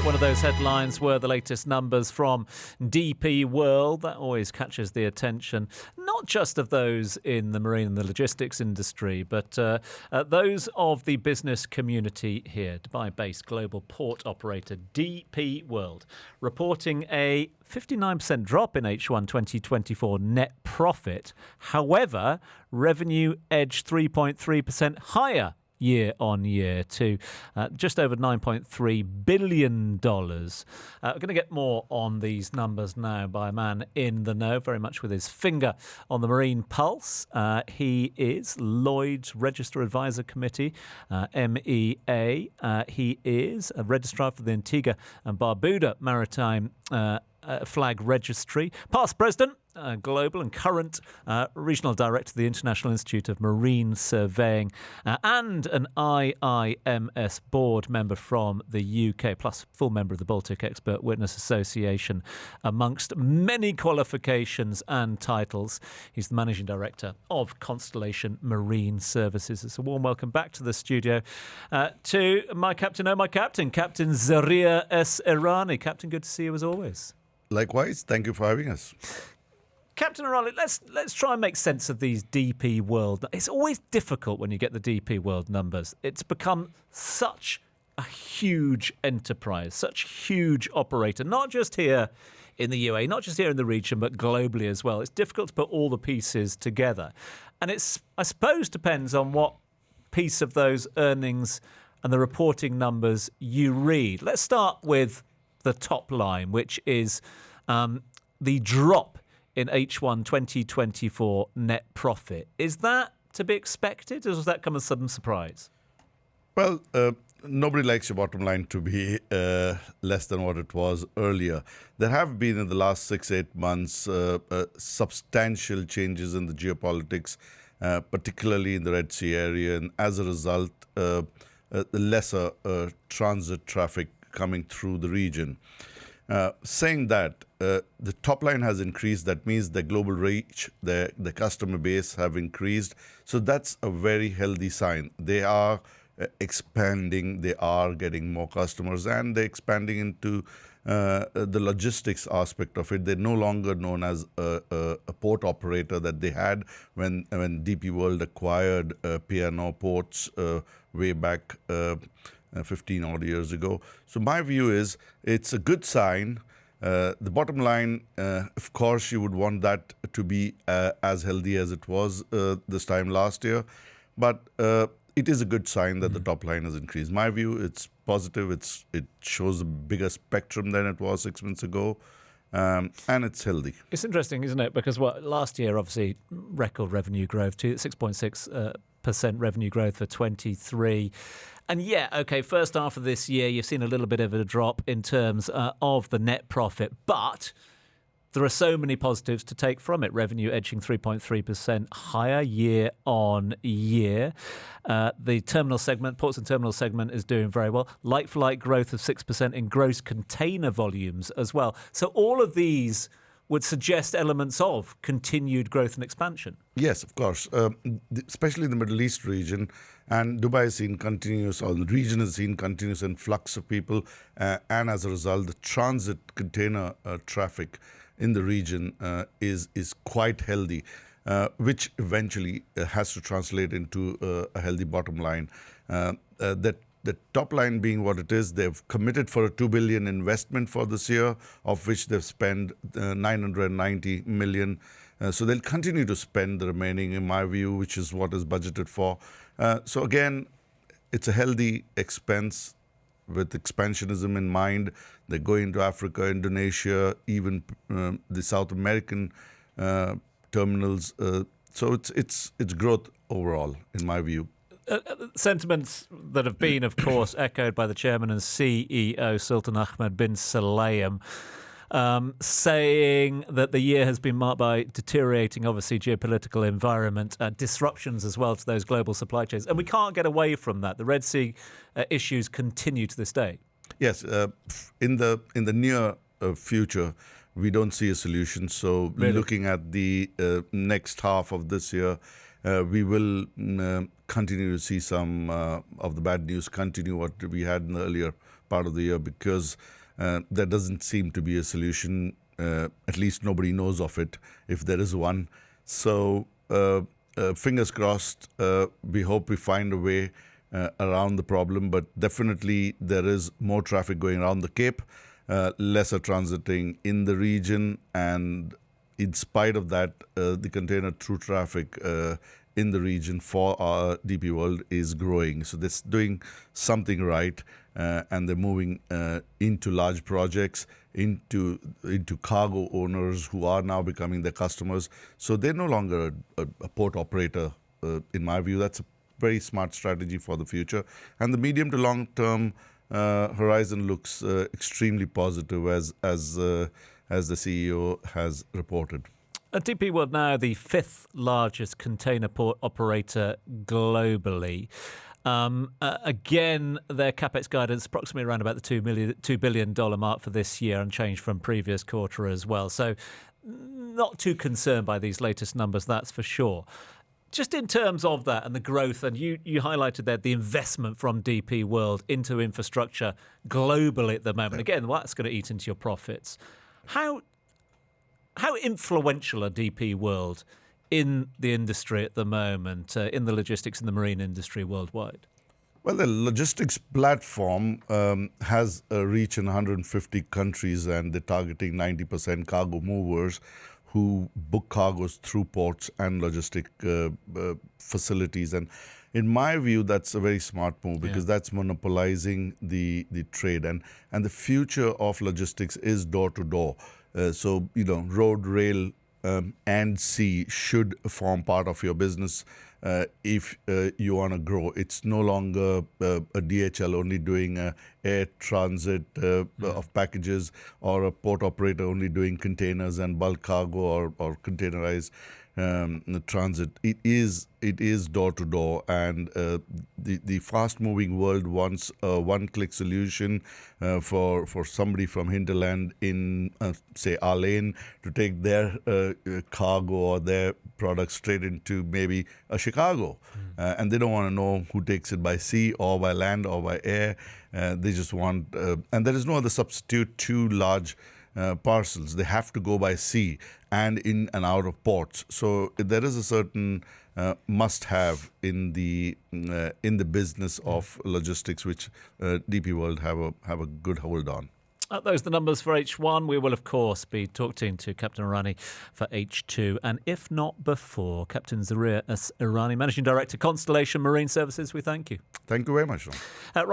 right, one of those headlines were the latest numbers from DP World. That always catches the attention, not just of those in the marine and the logistics industry, but those of the business community here. Dubai-based global port operator DP World reporting a 59% drop in H1 2024 net profit. However, revenue edged 3.3% higher year on year to just over $9.3 billion. We're going to get more on these numbers now by a man in the know, very much with his finger on the marine pulse. He is Lloyd's Register Advisor Committee, MEA. He is a registrar for the Antigua and Barbuda Maritime Flag Registry, past president, global and current regional director of the International Institute of Marine Surveying, and an IIMS board member from the UK, plus full member of the Baltic Expert Witness Association, amongst many qualifications and titles. He's the managing director of Constellation Marine Services. It's a warm welcome back to the studio to my captain, Captain Zarir Irani. Captain, good to see you as always. Likewise, thank you for having us. Captain Irani, let's try and make sense of these DP World. It's always difficult when you get the DP World numbers. It's become such a huge enterprise, such a huge operator, not just here in the UAE, not just here in the region, but globally as well. It's difficult to put all the pieces together. And it's, I suppose, depends on what piece of those earnings and the reporting numbers you read. Let's start with the top line, which is the drop in H1 2024 net profit. Is that to be expected, or does that come as a sudden surprise? Well, nobody likes your bottom line to be less than what it was earlier. There have been in the last 6-8 months substantial changes in the geopolitics, particularly in the Red Sea area, and as a result, lesser transit traffic coming through the region. Saying that, the top line has increased. That means the global reach, the customer base have increased. So that's a very healthy sign. They are expanding, they are getting more customers, and they're expanding into the logistics aspect of it. They're no longer known as a port operator that they had when DP World acquired P&O Ports way back 15 odd years ago. So my view is it's a good sign. The bottom line, of course, you would want that to be as healthy as it was this time last year. But it is a good sign that the top line has increased. My view, it's positive. It shows a bigger spectrum than it was 6 months ago. And it's healthy. It's interesting, isn't it? Because last year, obviously, record revenue growth, 6.6% revenue growth for 23. And yeah, okay, first half of this year, you've seen a little bit of a drop in terms of the net profit, but there are so many positives to take from it. Revenue edging 3.3% higher year on year. The terminal segment, ports and terminal segment, is doing very well. Like-for-like growth of 6% in gross container volumes as well. So all of these would suggest elements of continued growth and expansion. Yes, of course, especially in the Middle East region. And Dubai has seen continuous, or the region has seen continuous influx of people. And as a result, the transit container traffic in the region is quite healthy, which eventually has to translate into a healthy bottom line. The top line being what it is, they've committed for a $2 billion investment for this year, of which they've spent $990 million. So they'll continue to spend the remaining, in my view, which is what is budgeted for. So again, it's a healthy expense with expansionism in mind. They're going to Africa, Indonesia, even the South American terminals. So it's growth overall, in my view. Sentiments that have been, of course, echoed by the chairman and CEO, Sultan Ahmed bin Sulayem, saying that the year has been marked by deteriorating, obviously, geopolitical environment, disruptions as well to those global supply chains. And we can't get away from that. The Red Sea issues continue to this day. Yes, in the near future, we don't see a solution. So Really? Looking at the next half of this year, we will continue to see some of the bad news continue what we had in the earlier part of the year because there doesn't seem to be a solution. At least nobody knows of it, if there is one. So fingers crossed, we hope we find a way around the problem, but definitely there is more traffic going around the Cape, lesser transiting in the region, and in spite of that, the container through traffic in the region for our DP World is growing. So they're doing something right, and they're moving into large projects, into cargo owners who are now becoming their customers. So they're no longer a port operator. In my view, that's a very smart strategy for the future. And the medium to long term horizon looks extremely positive, as the CEO has reported. DP World now the fifth largest container port operator globally. Again, their capex guidance approximately around about the $2 billion mark for this year, unchanged from previous quarter as well. So not too concerned by these latest numbers, that's for sure. Just in terms of that and the growth, and you highlighted there the investment from DP World into infrastructure globally at the moment. Again, that's going to eat into your profits. How influential are DP World in the industry at the moment, in the logistics and the marine industry worldwide? Well, the logistics platform has a reach in 150 countries, and they're targeting 90% cargo movers who book cargoes through ports and logistic facilities. And in my view, that's a very smart move because that's monopolizing the trade. And the future of logistics is door to door. So, road, rail, and sea should form part of your business if you want to grow. It's no longer a DHL only doing air transit of packages, or a port operator only doing containers and bulk cargo or containerized transit. It is door to door, and the fast moving world wants a one-click solution for somebody from hinterland in say our lane to take their cargo or their products straight into maybe a Chicago, and they don't want to know who takes it by sea or by land or by air. They just want, and there is no other substitute to large parcels. They have to go by sea and in and out of ports. So there is a certain must-have in the business of logistics, which DP World have a good hold on. Those are the numbers for H1. We will, of course, be talking to Captain Irani for H2, and if not before, Captain Zarir Irani, Managing Director, Constellation Marine Services, we thank you. Thank you very much, Ron. Right.